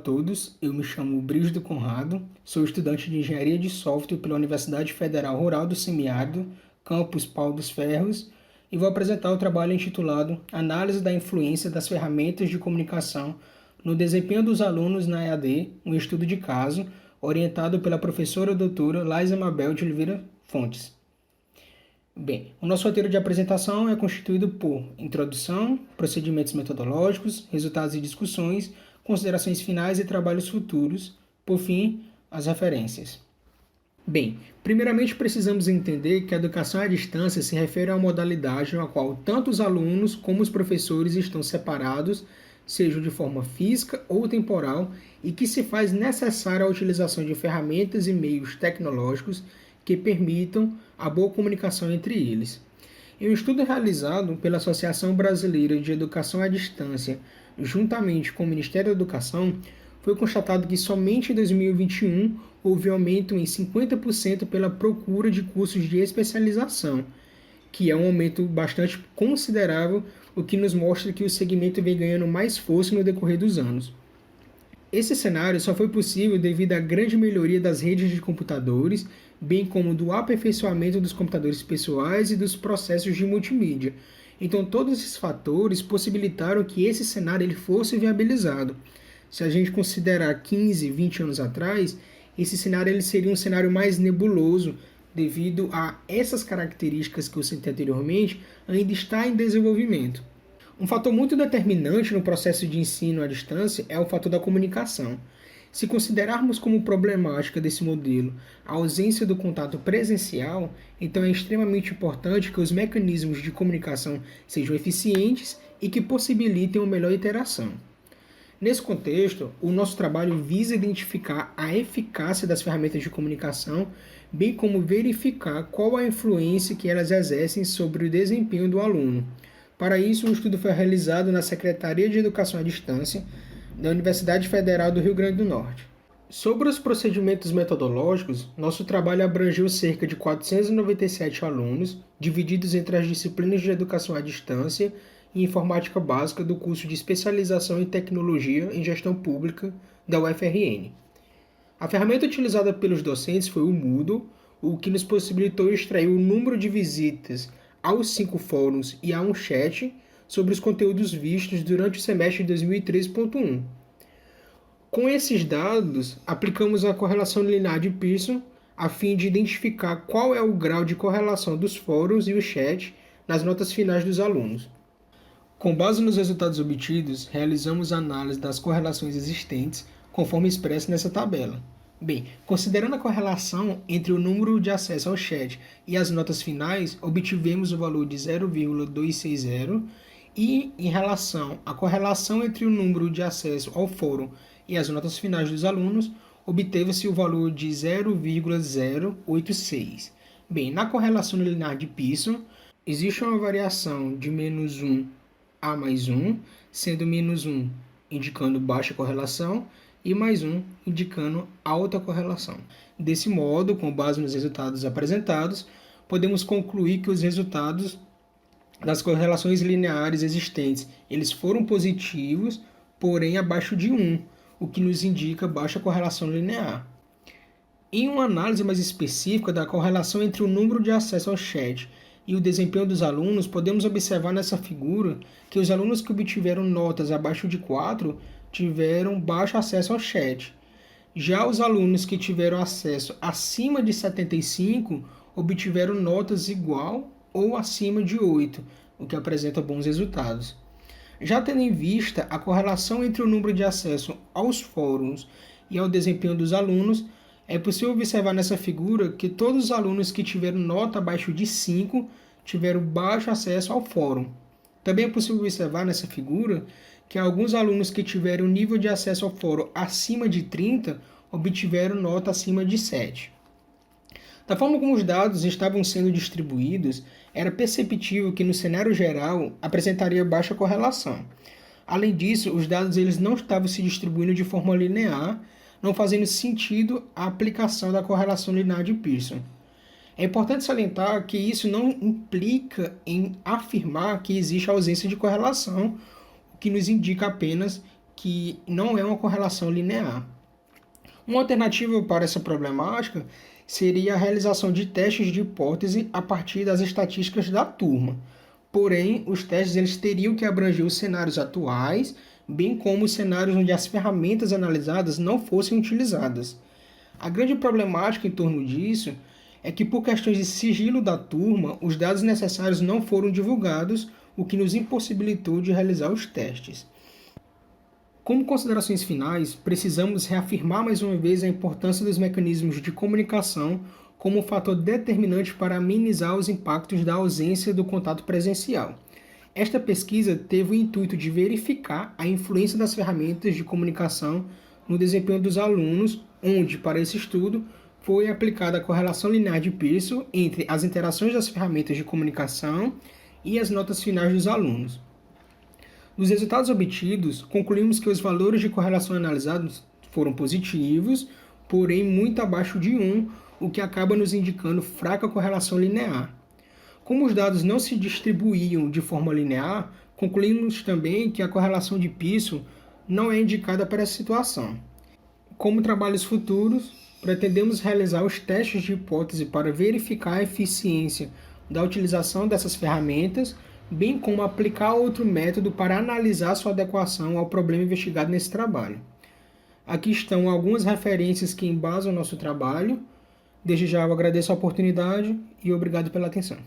todos, eu me chamo Brígido Conrado, sou estudante de Engenharia de Software pela Universidade Federal Rural do Semiárido, campus Pau dos Ferros, e vou apresentar o trabalho intitulado Análise da influência das ferramentas de comunicação no desempenho dos alunos na EAD, um estudo de caso, orientado pela professora doutora Laisa Mabel de Oliveira Fontes. Bem, o nosso roteiro de apresentação é constituído por introdução, procedimentos metodológicos, resultados e discussões, considerações finais e trabalhos futuros, por fim, as referências. Bem, primeiramente precisamos entender que a educação à distância se refere a uma modalidade na qual tanto os alunos como os professores estão separados, seja de forma física ou temporal, e que se faz necessária a utilização de ferramentas e meios tecnológicos que permitam a boa comunicação entre eles. Em um estudo realizado pela Associação Brasileira de Educação à Distância, juntamente com o Ministério da Educação, foi constatado que somente em 2021 houve aumento em 50% pela procura de cursos de especialização, que é um aumento bastante considerável, o que nos mostra que o segmento vem ganhando mais força no decorrer dos anos. Esse cenário só foi possível devido à grande melhoria das redes de computadores, bem como do aperfeiçoamento dos computadores pessoais e dos processos de multimídia. Então, todos esses fatores possibilitaram que esse cenário ele fosse viabilizado. Se a gente considerar 15, 20 anos atrás, esse cenário ele seria um cenário mais nebuloso, devido a essas características que eu citei anteriormente, ainda está em desenvolvimento. Um fator muito determinante no processo de ensino à distância é o fator da comunicação. Se considerarmos como problemática desse modelo a ausência do contato presencial, então é extremamente importante que os mecanismos de comunicação sejam eficientes e que possibilitem uma melhor interação. Nesse contexto, o nosso trabalho visa identificar a eficácia das ferramentas de comunicação, bem como verificar qual a influência que elas exercem sobre o desempenho do aluno. Para isso, um estudo foi realizado na Secretaria de Educação à Distância da Universidade Federal do Rio Grande do Norte. Sobre os procedimentos metodológicos, nosso trabalho abrangeu cerca de 497 alunos, divididos entre as disciplinas de Educação à Distância e Informática Básica do curso de Especialização em Tecnologia em Gestão Pública da UFRN. A ferramenta utilizada pelos docentes foi o Moodle, o que nos possibilitou extrair o número de visitas aos 5 fóruns e a um chat sobre os conteúdos vistos durante o semestre de 2013.1. Com esses dados, aplicamos a correlação linear de Pearson a fim de identificar qual é o grau de correlação dos fóruns e o chat nas notas finais dos alunos. Com base nos resultados obtidos, realizamos a análise das correlações existentes, conforme expresso nessa tabela. Bem, considerando a correlação entre o número de acesso ao chat e as notas finais, obtivemos o valor de 0,260 e, em relação à correlação entre o número de acesso ao fórum e as notas finais dos alunos, obteve-se o valor de 0,086. Bem, na correlação linear de Pearson, existe uma variação de -1 a +1, sendo -1 indicando baixa correlação e +1 indicando alta correlação. Desse modo, com base nos resultados apresentados, podemos concluir que os resultados das correlações lineares existentes eles foram positivos, porém abaixo de 1, o que nos indica baixa correlação linear. Em uma análise mais específica da correlação entre o número de acesso ao chat e o desempenho dos alunos, podemos observar nessa figura que os alunos que obtiveram notas abaixo de 4 tiveram baixo acesso ao chat. Já os alunos que tiveram acesso acima de 75 obtiveram notas igual ou acima de 8, o que apresenta bons resultados. Já tendo em vista a correlação entre o número de acesso aos fóruns e ao desempenho dos alunos, é possível observar nessa figura que todos os alunos que tiveram nota abaixo de 5 tiveram baixo acesso ao fórum. Também é possível observar nessa figura que alguns alunos que tiveram nível de acesso ao fórum acima de 30 obtiveram nota acima de 7. Da forma como os dados estavam sendo distribuídos, era perceptível que no cenário geral apresentaria baixa correlação. Além disso, os dados eles não estavam se distribuindo de forma linear, não fazendo sentido a aplicação da correlação linear de Pearson. É importante salientar que isso não implica em afirmar que existe ausência de correlação, o que nos indica apenas que não é uma correlação linear. Uma alternativa para essa problemática seria a realização de testes de hipótese a partir das estatísticas da turma. Porém, os testes eles teriam que abranger os cenários atuais, bem como os cenários onde as ferramentas analisadas não fossem utilizadas. A grande problemática em torno disso é que, por questões de sigilo da turma, os dados necessários não foram divulgados, o que nos impossibilitou de realizar os testes. Como considerações finais, precisamos reafirmar mais uma vez a importância dos mecanismos de comunicação como um fator determinante para amenizar os impactos da ausência do contato presencial. Esta pesquisa teve o intuito de verificar a influência das ferramentas de comunicação no desempenho dos alunos, onde, para esse estudo, foi aplicada a correlação linear de Pearson entre as interações das ferramentas de comunicação e as notas finais dos alunos. Dos resultados obtidos, concluímos que os valores de correlação analisados foram positivos, porém muito abaixo de 1, o que acaba nos indicando fraca correlação linear. Como os dados não se distribuíam de forma linear, concluímos também que a correlação de Pearson não é indicada para essa situação. Como trabalhos futuros, pretendemos realizar os testes de hipótese para verificar a eficiência da utilização dessas ferramentas, bem como aplicar outro método para analisar sua adequação ao problema investigado nesse trabalho. Aqui estão algumas referências que embasam o nosso trabalho. Desde já eu agradeço a oportunidade e obrigado pela atenção.